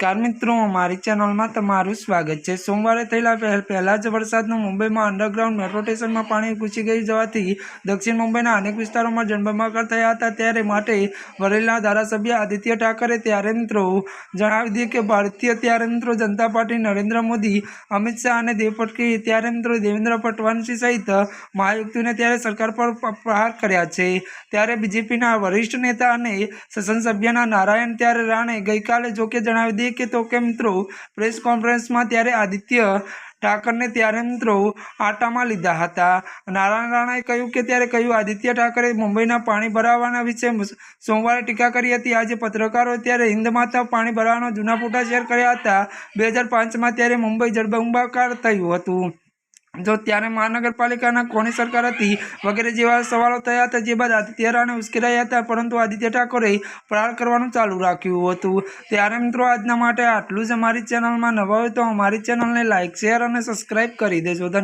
नमस्कार मित्रों, अमारी चेनल में तमारुं स्वागत है। सोमवारे थयेला पहला ज वरसादनो मुंबई में अंडरग्राउंड मेट्रो स्टेशन में पाणी घुसी गई जवाथी दक्षिण मुंबईना अनेक विस्तारों में जळबंबाकार थया हता। त्यारे माटे वरेलीना धारासभ्य आदित्य ठाकरे त्यारे मित्रों जणावी दीए के भारतीय त्यारे मित्रों जनता पार्टी नरेन्द्र मोदी, अमित शाह और देव फटके त्यारे मित्रों देवेन्द्र फडणवीस सहित महायुतिओने त्यारे सरकार पर प्रहार कर्या छे। त्यारे बीजेपीना वरिष्ठ नेता और संसद सभ्यना नारायण त्यारे राणे गई काले जो के जणावी दीए के तो के मित्रों प्रेस कॉन्फ्रेंस में त्यारे आदित्य ठाकर ने त्यारे मित्रों आटा में लीधा हता। नारायण राणाए कह्युं के त्यारे कह्युं आदित्य ठाकरे मुंबईना पाणी भरावाना विषे सोमवारे टीका करी हती। आज पत्रकारोए त्यारे हिंद माता पाणी भरावाना जूना फोटा शेर कर्या हता। 2005 में त्यारे मुंबई जळबंबाकार थयुं हतुं। जो त्यारे महानगरपालिकाना कोनी सरकार हती वगैरे जेवा सवालों थया हता। जे बाद आदित्य राणे उश्केराया हता, परंतु आदित्य ठाकरे प्रहार करवानुं चालू राख्युं हतुं। त्यारे मित्रों आजना माटे आटલું જ। અમારી ચેનलમાં નવા હોય તો અમારી ચેનલને લાइक, शेर और सब्सक्राइब करी देजो।